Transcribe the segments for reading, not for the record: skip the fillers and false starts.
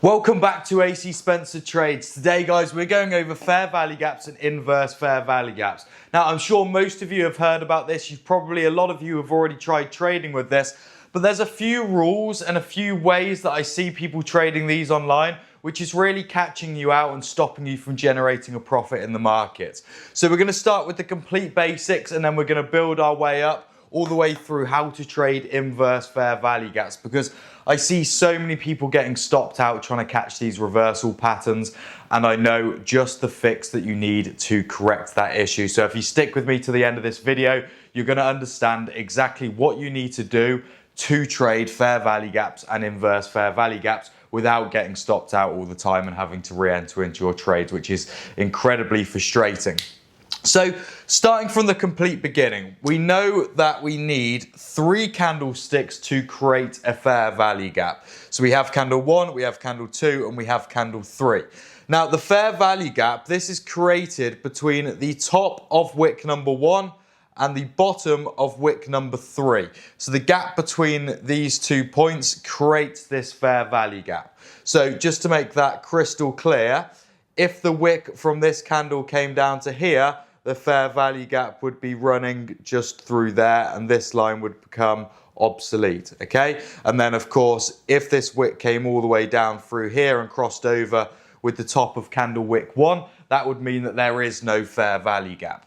Welcome back to AC Spencer Trades. Today, guys, we're going over fair value gaps and inverse fair value gaps. Now, I'm sure most of you have heard about this. A lot of you have already tried trading with this, but there's a few rules and a few ways that I see people trading these online, which is really catching you out and stopping you from generating a profit in the markets. So we're going to start with the complete basics, and then we're going to build our way up all the way through how to trade inverse fair value gaps, because I see so many people getting stopped out trying to catch these reversal patterns, and I know just the fix that you need to correct that issue. So if you stick with me to the end of this video, you're going to understand exactly what you need to do to trade fair value gaps and inverse fair value gaps without getting stopped out all the time and having to re-enter into your trades, which is incredibly frustrating. So starting from the complete beginning, we know that we need 3 candlesticks to create a fair value gap. So we have candle 1, we have candle 2, and we have candle 3. Now the fair value gap, this is created between the top of wick number 1 and the bottom of wick number 3. So the gap between these 2 points creates this fair value gap. So just to make that crystal clear, if the wick from this candle came down to here, the fair value gap would be running just through there, and this line would become obsolete, okay? And then of course, if this wick came all the way down through here and crossed over with the top of candle wick 1, that would mean that there is no fair value gap.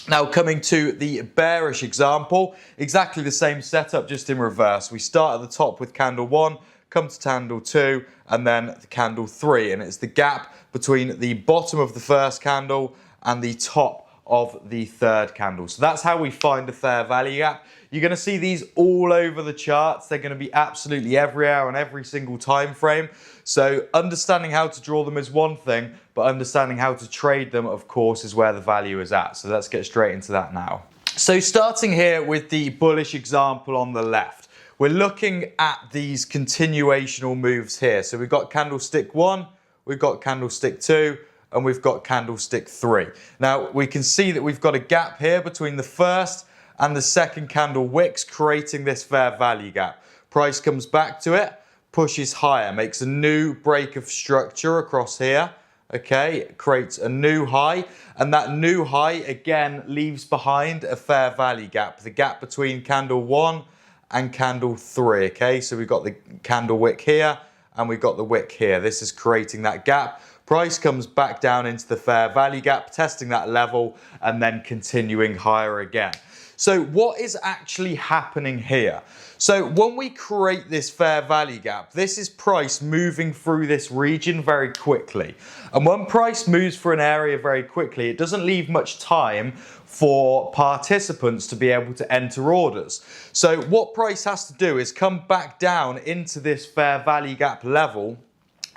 Now coming to the bearish example, exactly the same setup, just in reverse. We start at the top with candle 1, come to candle 2, and then the candle 3, and it's the gap between the bottom of the first candle and the top of the third candle. So that's how we find a fair value gap. You're going to see these all over the charts. They're going to be absolutely everywhere on every single time frame. So understanding how to draw them is one thing, but understanding how to trade them, of course, is where the value is at. So let's get straight into that now. So starting here with the bullish example on the left, we're looking at these continuational moves here. So we've got candlestick 1, we've got candlestick 2, and we've got candlestick 3. Now we can see that we've got a gap here between the first and the second candle wicks, creating this fair value gap. Price comes back to it, pushes higher, makes a new break of structure across here, okay, creates a new high, and that new high again leaves behind a fair value gap, the gap between candle 1 and candle 3, okay? So we've got the candle wick here and we've got the wick here. This is creating that gap. Price comes back down into the fair value gap, testing that level, and then continuing higher again. So what is actually happening here? So when we create this fair value gap, this is price moving through this region very quickly. And when price moves through an area very quickly, it doesn't leave much time for participants to be able to enter orders. So what price has to do is come back down into this fair value gap level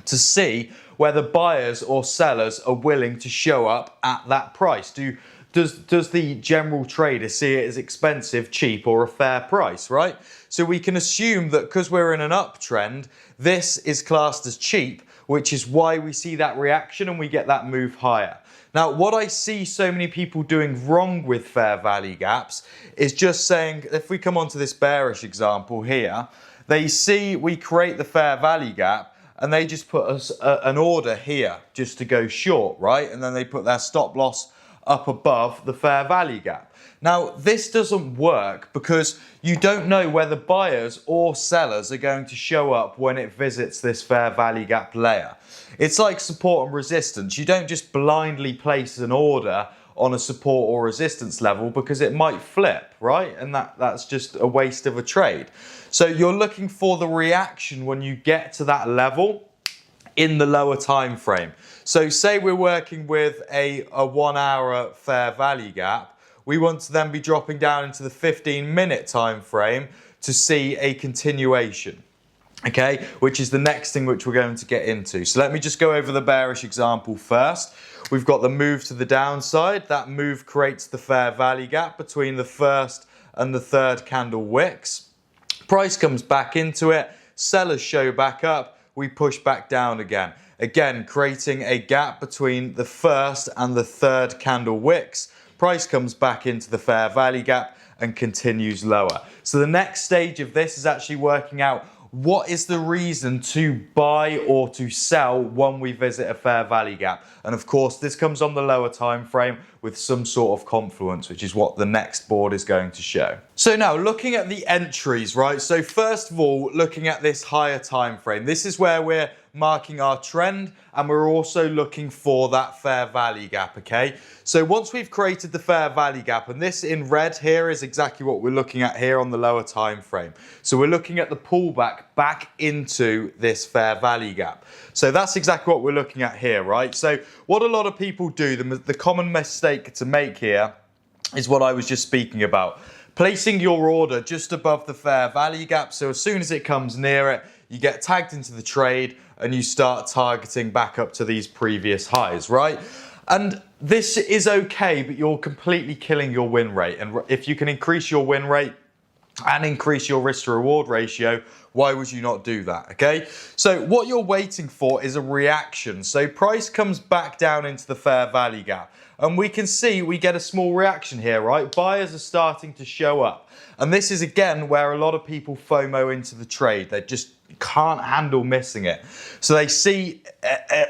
to see whether buyers or sellers are willing to show up at that price. Does the general trader see it as expensive, cheap, or a fair price, right? So we can assume that because we're in an uptrend, this is classed as cheap, which is why we see that reaction and we get that move higher. Now, what I see so many people doing wrong with fair value gaps is just saying, if we come onto this bearish example here, they see we create the fair value gap, and they just put us an order here just to go short, right? And then they put their stop loss up above the fair value gap. Now, this doesn't work because you don't know whether buyers or sellers are going to show up when it visits this fair value gap layer. It's like support and resistance. You don't just blindly place an order on a support or resistance level because it might flip, right? And that's just a waste of a trade. So you're looking for the reaction when you get to that level in the lower time frame. So say we're working with a 1 hour fair value gap, we want to then be dropping down into the 15-minute time frame to see a continuation, okay, which is the next thing which we're going to get into. So let me just go over the bearish example first. We've got the move to the downside. That move creates the fair value gap between the first and the third candle wicks. Price comes back into it, sellers show back up, we push back down again. Again, creating a gap between the first and the third candle wicks. Price comes back into the fair value gap and continues lower. So the next stage of this is actually working out what is the reason to buy or to sell when we visit a fair value gap? And of course, this comes on the lower time frame with some sort of confluence, which is what the next board is going to show. So now looking at the entries, right? So first of all, looking at this higher time frame, this is where we're marking our trend, and we're also looking for that fair value gap, okay? So once we've created the fair value gap, and this in red here is exactly what we're looking at here on the lower time frame. So we're looking at the pullback back into this fair value gap. So that's exactly what we're looking at here, right? So what a lot of people do, the common mistake to make here is what I was just speaking about. Placing your order just above the fair value gap, so as soon as it comes near it, you get tagged into the trade and you start targeting back up to these previous highs, right? And this is okay, but you're completely killing your win rate. And if you can increase your win rate and increase your risk to reward ratio, why would you not do that, okay? So what you're waiting for is a reaction. So price comes back down into the fair value gap. And we can see we get a small reaction here, right? Buyers are starting to show up. And this is again where a lot of people FOMO into the trade. They just can't handle missing it. So they see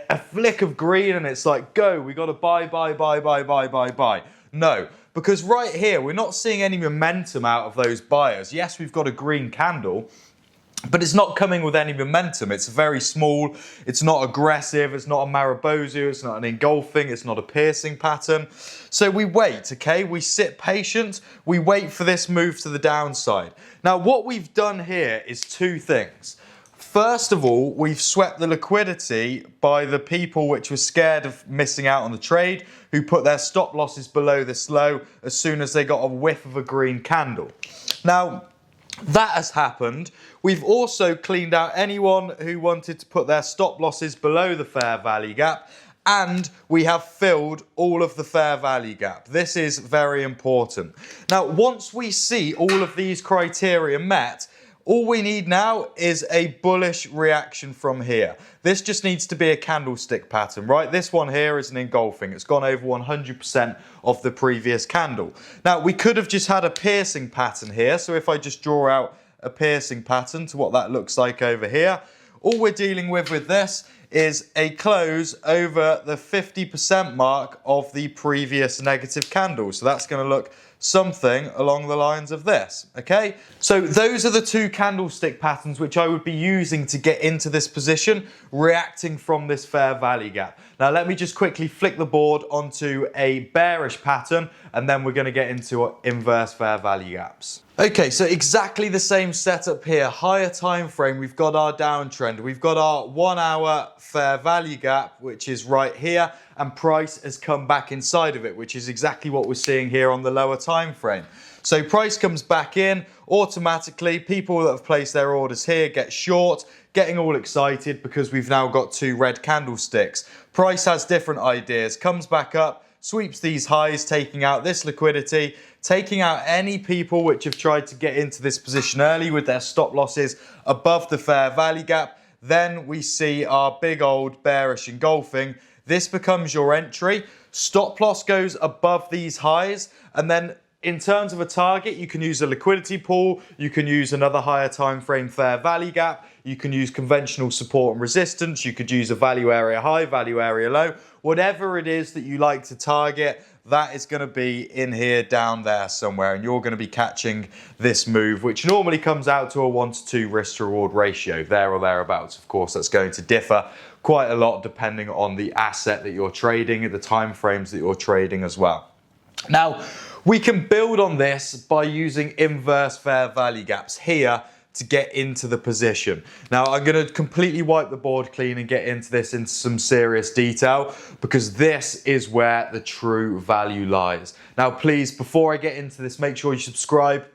a flick of green and it's like, go, we got to buy. No, because right here, we're not seeing any momentum out of those buyers. Yes, we've got a green candle, but it's not coming with any momentum. It's very small, it's not aggressive, it's not a Maribozu, it's not an engulfing, it's not a piercing pattern. So we wait, okay? We sit patient, we wait for this move to the downside. Now what we've done here is two things. First of all, we've swept the liquidity by the people which were scared of missing out on the trade, who put their stop losses below this low as soon as they got a whiff of a green candle. Now, that has happened. We've also cleaned out anyone who wanted to put their stop losses below the fair value gap, and we have filled all of the fair value gap. This is very important. Now, once we see all of these criteria met, all we need now is a bullish reaction from here. This just needs to be a candlestick pattern, right? This one here is an engulfing. It's gone over 100% of the previous candle. Now, we could have just had a piercing pattern here. So if I just draw out a piercing pattern to what that looks like over here, all we're dealing with this is a close over the 50% mark of the previous negative candle. So that's going to look something along the lines of this, okay? So those are the two candlestick patterns which I would be using to get into this position, reacting from this fair value gap. Now let me just quickly flick the board onto a bearish pattern, and then we're going to get into inverse fair value gaps. Okay, so exactly the same setup here. Higher time frame, we've got our downtrend. We've got our 1 hour fair value gap, which is right here, and price has come back inside of it, which is exactly what we're seeing here on the lower time frame. So price comes back in, automatically people that have placed their orders here get short, getting all excited because we've now got two red candlesticks. Price has different ideas, comes back up, sweeps these highs, taking out this liquidity, taking out any people which have tried to get into this position early with their stop losses above the fair value gap. Then we see our big old bearish engulfing. This becomes your entry. Stop loss goes above these highs, and then in terms of a target, you can use a liquidity pool, you can use another higher time frame fair value gap, you can use conventional support and resistance, you could use a value area high, value area low. Whatever it is that you like to target, that is going to be in here down there somewhere, and you're going to be catching this move, which normally comes out to a 1 to 2 risk to reward ratio, there or thereabouts. Of course, that's going to differ quite a lot depending on the asset that you're trading, the time frames that you're trading as well. Now, we can build on this by using inverse fair value gaps here to get into the position. Now, I'm going to completely wipe the board clean and get into this in some serious detail, because this is where the true value lies. Now, please, before I get into this, make sure you subscribe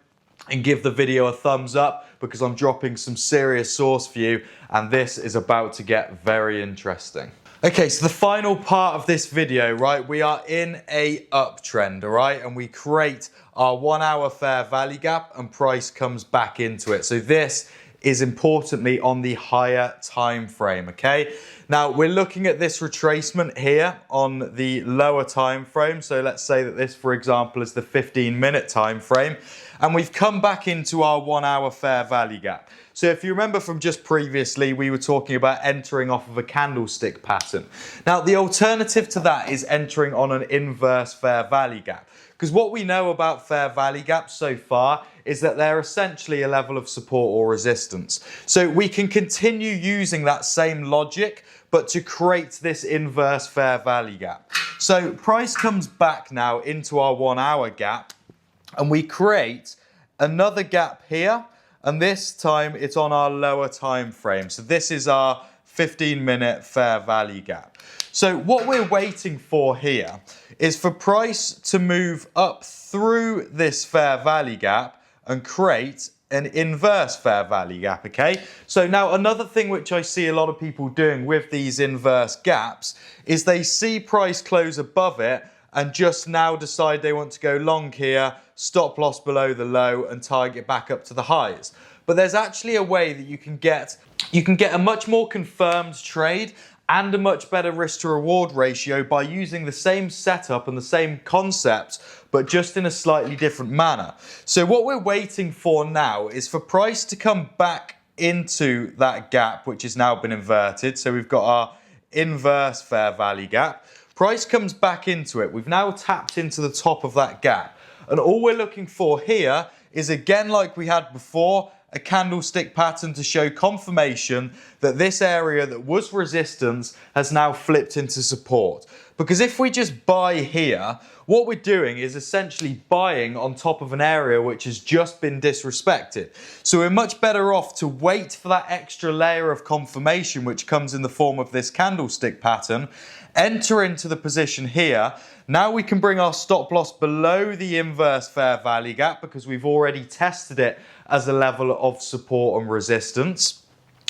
and give the video a thumbs up, because I'm dropping some serious sauce for you, and this is about to get very interesting. Okay, so the final part of this video, right, we are in a uptrend, all right, and we create our 1 hour fair value gap and price comes back into it. So this is importantly on the higher time frame, okay? Now, we're looking at this retracement here on the lower time frame. So let's say that this, for example, is the 15-minute time frame, and we've come back into our 1 hour fair value gap. So if you remember from just previously, we were talking about entering off of a candlestick pattern. Now, the alternative to that is entering on an inverse fair value gap. Because what we know about fair value gaps so far is that they're essentially a level of support or resistance. So we can continue using that same logic, but to create this inverse fair value gap. So price comes back now into our 1 hour gap, and we create another gap here, and this time it's on our lower time frame. So this is our 15-minute fair value gap. So what we're waiting for here is for price to move up through this fair value gap and create an inverse fair value gap, okay? So now another thing which I see a lot of people doing with these inverse gaps is they see price close above it and just now decide they want to go long here, stop loss below the low and target back up to the highs. But there's actually a way that you can get a much more confirmed trade and a much better risk to reward ratio by using the same setup and the same concept, but just in a slightly different manner. So what we're waiting for now is for price to come back into that gap, which has now been inverted. So we've got our inverse fair value gap. Price comes back into it. We've now tapped into the top of that gap. And all we're looking for here is, again, like we had before, a candlestick pattern to show confirmation that this area that was resistance has now flipped into support. Because if we just buy here, what we're doing is essentially buying on top of an area which has just been disrespected. So we're much better off to wait for that extra layer of confirmation which comes in the form of this candlestick pattern, enter into the position here. Now we can bring our stop loss below the inverse fair value gap because we've already tested it as a level of support and resistance,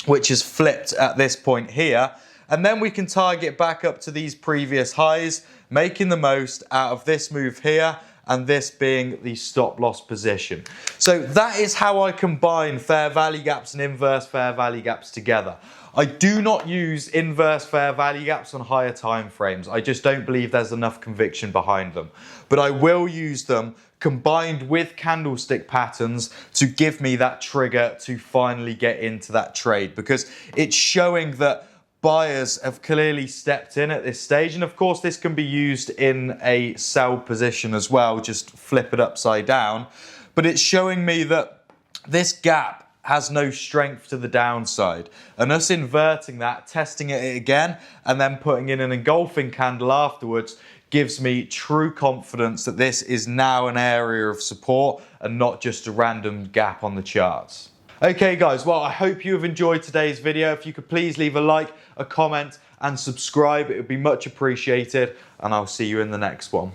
which is flipped at this point here. And then we can target back up to these previous highs, making the most out of this move here and this being the stop loss position. So that is how I combine fair value gaps and inverse fair value gaps together. I do not use inverse fair value gaps on higher time frames. I just don't believe there's enough conviction behind them. But I will use them combined with candlestick patterns to give me that trigger to finally get into that trade, because it's showing that buyers have clearly stepped in at this stage. And of course, this can be used in a sell position as well, just flip it upside down. But it's showing me that this gap has no strength to the downside. And us inverting that, testing it again, and then putting in an engulfing candle afterwards gives me true confidence that this is now an area of support and not just a random gap on the charts. Okay guys, well, I hope you have enjoyed today's video. If you could please leave a like, a comment and subscribe, it would be much appreciated, and I'll see you in the next one.